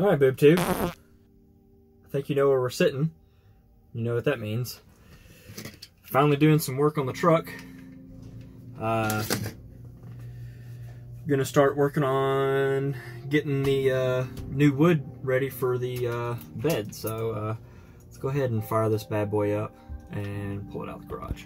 Alright, boob tube. I think you know where we're sitting. You know what that means. Finally doing some work on the truck. Gonna start working on getting the new wood ready for the bed. So let's go ahead and fire this bad boy up and pull it out of the garage.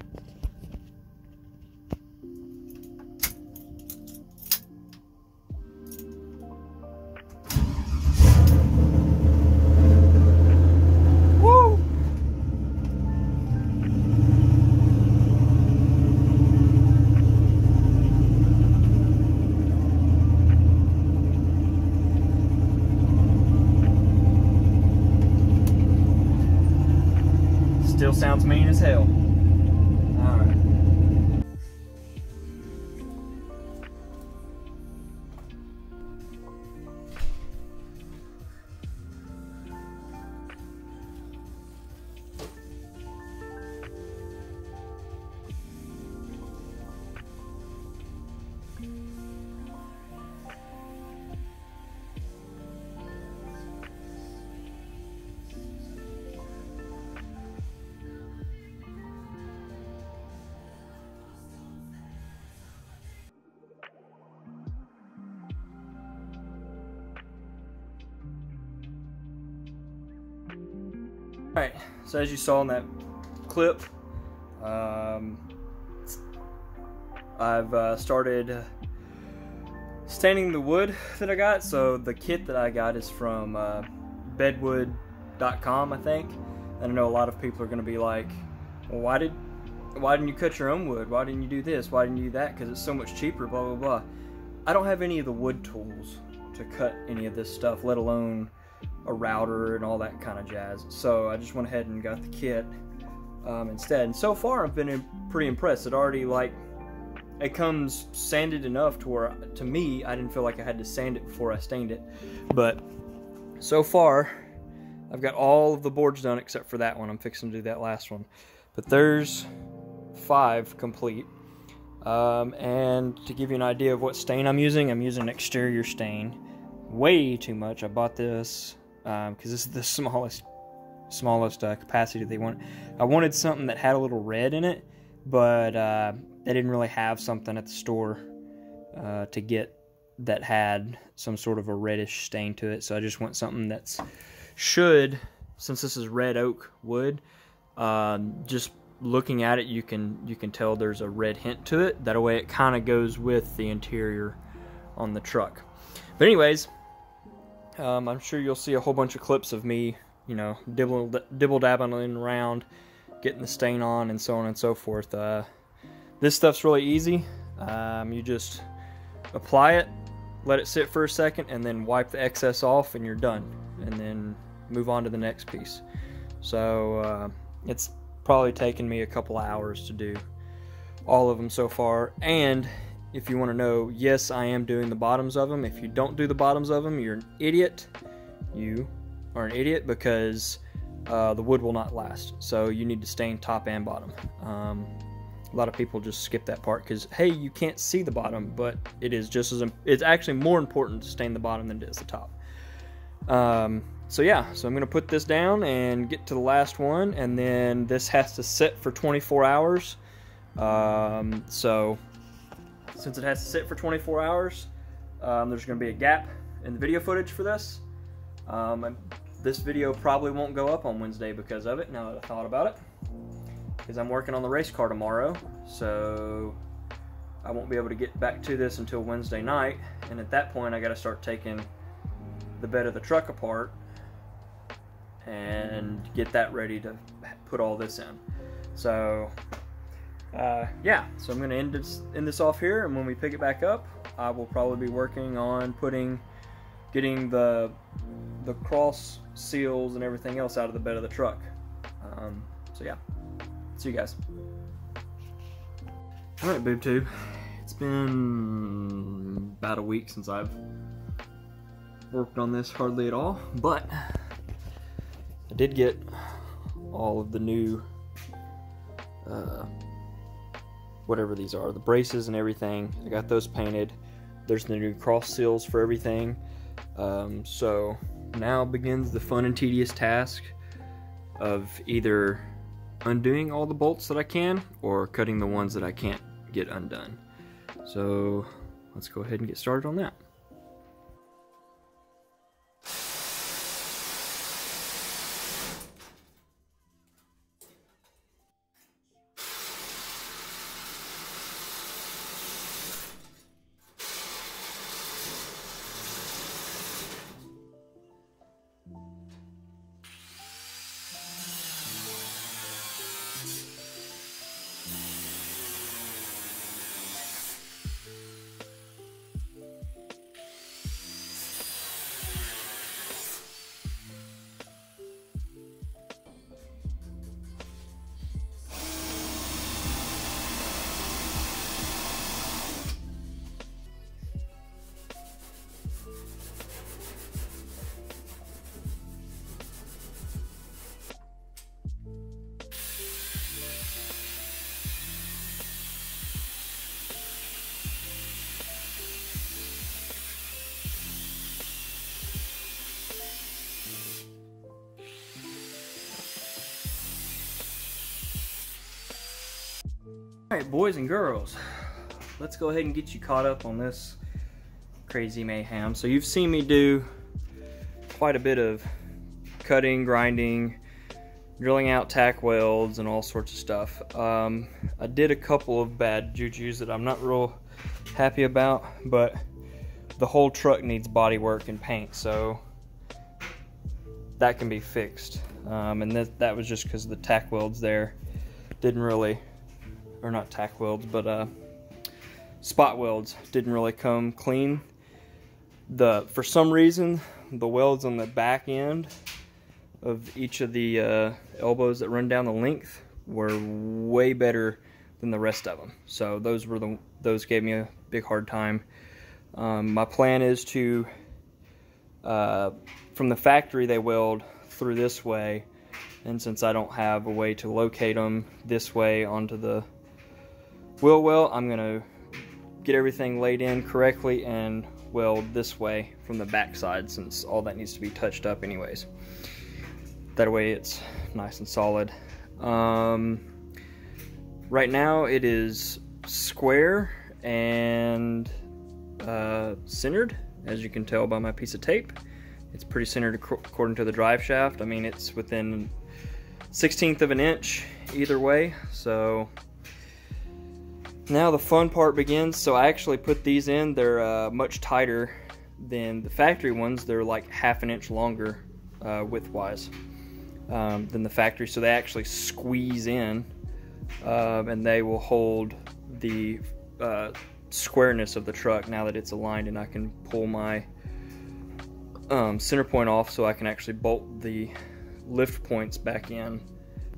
Still sounds mean as hell. Alright. Alright, so as you saw in that clip, I've started staining the wood that I got. So the kit that I got is from bedwood.com, I think. And I know a lot of people are going to be like, well, why didn't you cut your own wood? Why didn't you do this? Why didn't you do that? Because it's so much cheaper, blah, blah, blah. I don't have any of the wood tools to cut any of this stuff, let alone a router and all that kind of jazz. So I just went ahead and got the kit instead. And so far I've been pretty impressed. It comes sanded enough to where, to me, I didn't feel like I had to sand it before I stained it. But so far I've got all of the boards done except for that one. I'm fixing to do that last one. But there's 5 complete. And to give you an idea of what stain I'm using an exterior stain. Way too much. I bought this because this is the smallest capacity they want. I wanted something that had a little red in it, but they didn't really have something at the store to get that had some sort of a reddish stain to it. So I just want something that's since this is red oak wood, just looking at it, you can tell there's a red hint to it. That way, it kind of goes with the interior on the truck. But anyways, I'm sure you'll see a whole bunch of clips of me, you know, dibble-dabbling around, getting the stain on, and so on and so forth. This stuff's really easy. You just apply it, let it sit for a second, and then wipe the excess off, and you're done. And then move on to the next piece. So it's probably taken me a couple hours to do all of them so far. And if you want to know, yes, I am doing the bottoms of them. If you don't do the bottoms of them, you're an idiot. You are an idiot, because the wood will not last. So you need to stain top and bottom. A lot of people just skip that part because, hey, you can't see the bottom, but it's actually more important to stain the bottom than it is the top. So yeah, so I'm going to put this down and get to the last one, and then this has to sit for 24 hours. So since it has to sit for 24 hours, there's going to be a gap in the video footage for this. And this video probably won't go up on Wednesday because of it, now that I thought about it. Because I'm working on the race car tomorrow, so I won't be able to get back to this until Wednesday night. And at that point, I got to start taking the bed of the truck apart and get that ready to put all this in. So yeah, so I'm going to end this off here, and when we pick it back up, I will probably be working on getting the cross seals and everything else out of the bed of the truck. So yeah, see you guys. Alright, boob tube, it's been about a week since I've worked on this hardly at all, but I did get all of the new whatever these are, the braces and everything. I got those painted. There's the new cross seals for everything. So now begins the fun and tedious task of either undoing all the bolts that I can or cutting the ones that I can't get undone. So let's go ahead and get started on that. Alright, boys and girls, let's go ahead and get you caught up on this crazy mayhem. So you've seen me do quite a bit of cutting, grinding, drilling out tack welds, and all sorts of stuff. I did a couple of bad jujus that I'm not real happy about, but the whole truck needs body work and paint, so that can be fixed. And that was just because the tack welds there didn't really, or not tack welds, but spot welds didn't really come clean. For some reason, the welds on the back end of each of the elbows that run down the length were way better than the rest of them. So those gave me a big hard time. My plan is to, from the factory they weld through this way, and since I don't have a way to locate them this way onto the wheel well, I'm gonna get everything laid in correctly and weld this way from the back side, since all that needs to be touched up anyways. That way it's nice and solid. Right now it is square and centered, as you can tell by my piece of tape. It's pretty centered according to the drive shaft. I mean, it's within 1/16 of an inch either way. So now the fun part begins. So I actually put these in. They're much tighter than the factory ones. They're like 1/2 inch longer width-wise than the factory. So they actually squeeze in, and they will hold the squareness of the truck now that it's aligned, and I can pull my center point off so I can actually bolt the lift points back in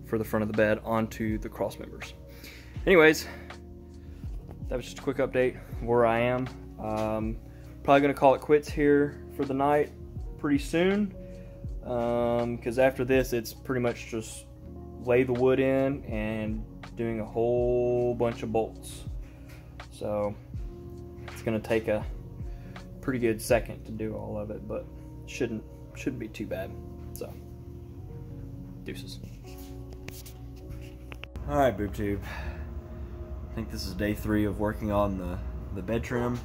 for the front of the bed onto the cross members. Anyways, that was just a quick update where I am. Probably gonna call it quits here for the night pretty soon, because after this it's pretty much just lay the wood in and doing a whole bunch of bolts. So it's gonna take a pretty good second to do all of it, but shouldn't be too bad. So deuces. All right, boob tube. I think this is day 3 of working on the bed trim.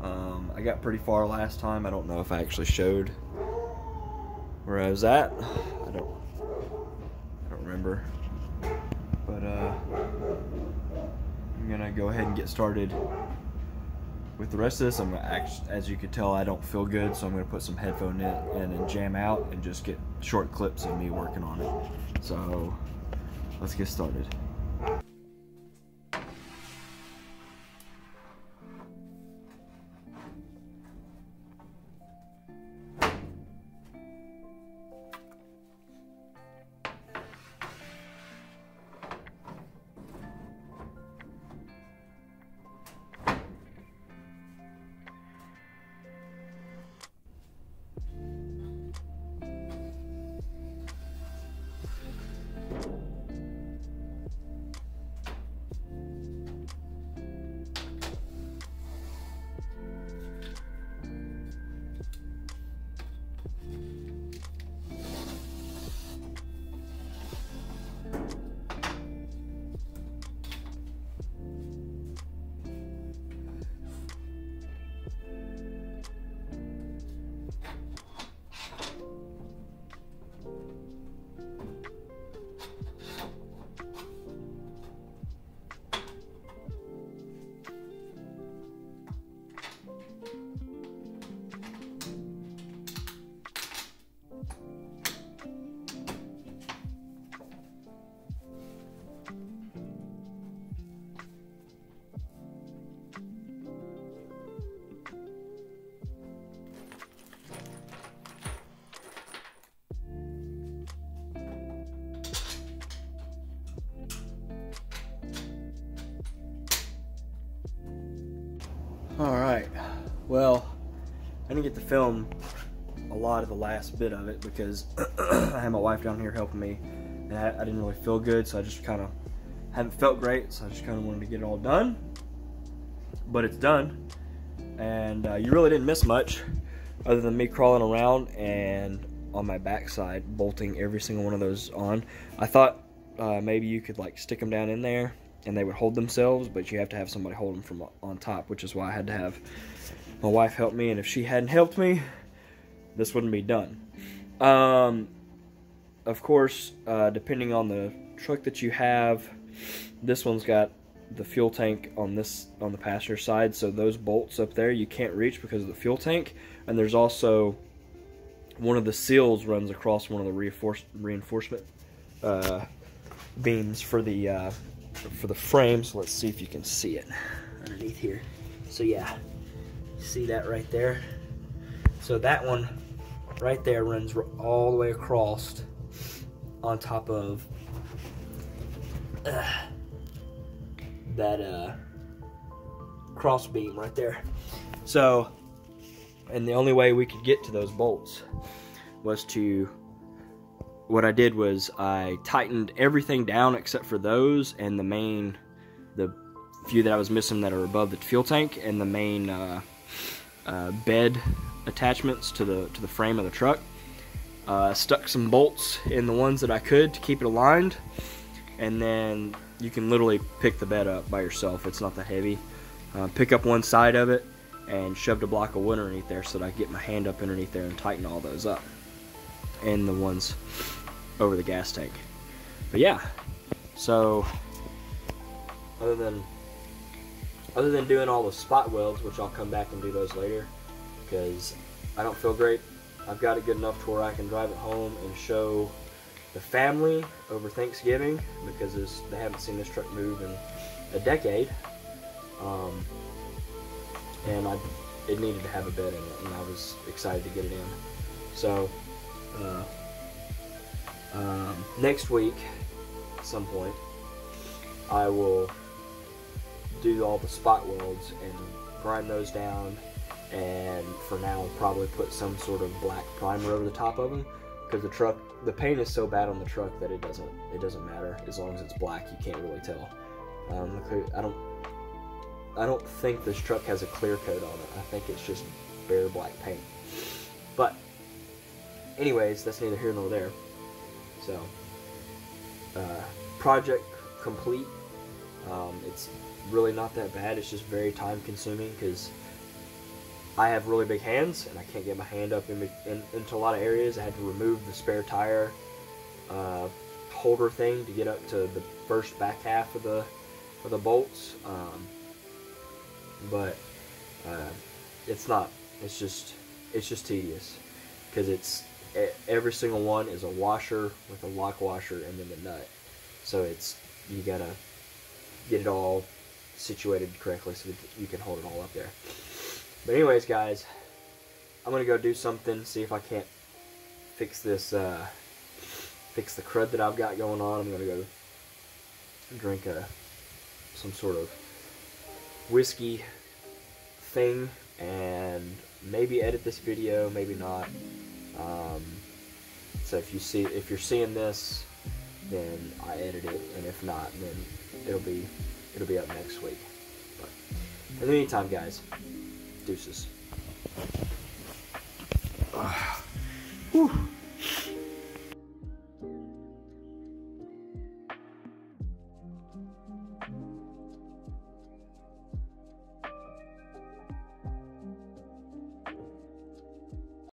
I got pretty far last time. I don't know if I actually showed where I was at. I don't remember. But I'm gonna go ahead and get started with the rest of this. I'm gonna as you can tell, I don't feel good, so I'm gonna put some headphone in and jam out and just get short clips of me working on it. So let's get started. Alright, well, I didn't get to film a lot of the last bit of it because I had my wife down here helping me, and I didn't really feel good, so I just kind of haven't felt great, so I just kind of wanted to get it all done. But it's done, and you really didn't miss much other than me crawling around and on my backside bolting every single one of those on. I thought maybe you could like stick them down in there and they would hold themselves, but you have to have somebody hold them from on top, which is why I had to have my wife help me, and if she hadn't helped me, this wouldn't be done. Of course, depending on the truck that you have, this one's got the fuel tank on the passenger side, so those bolts up there you can't reach because of the fuel tank, and there's also one of the seals runs across one of the reinforcement beams for the frame. So let's see if you can see it underneath here. So yeah, see that right there? So that one right there runs all the way across on top of that cross beam right there. So, and the only way we could get to those bolts was what I did was I tightened everything down except for those and the few that I was missing that are above the fuel tank, and the main bed attachments to the frame of the truck. Stuck some bolts in the ones that I could to keep it aligned, and then you can literally pick the bed up by yourself. It's not that heavy. Pick up one side of it and shoved a block of wood underneath there so that I could get my hand up underneath there and tighten all those up, and the ones over the gas tank. But yeah, so other than doing all the spot welds, which I'll come back and do those later because I don't feel great, I've got it good enough to where I can drive it home and show the family over Thanksgiving, because they haven't seen this truck move in a decade, and it needed to have a bed in it, and I was excited to get it in. So next week at some point I will do all the spot welds and grind those down, and for now I'll probably put some sort of black primer over the top of them, because the paint is so bad on the truck that it doesn't matter as long as it's black. You can't really tell. I don't think this truck has a clear coat on it. I think it's just bare black paint. But anyways, that's neither here nor there. So project complete. It's really not that bad. It's just very time consuming because I have really big hands and I can't get my hand up into a lot of areas. I had to remove the spare tire holder thing to get up to the first back half of the bolts. But it's not. It's just tedious because every single one is a washer with a lock washer and then the nut. So you gotta get it all situated correctly so that you can hold it all up there. But anyways, guys, I'm gonna go do something, see if I can't fix this, fix the crud that I've got going on. I'm gonna go drink some sort of whiskey thing and maybe edit this video, maybe not. So if you're seeing this, then I edit it, and if not, then it'll be up next week. But in the meantime, guys, deuces. Whew.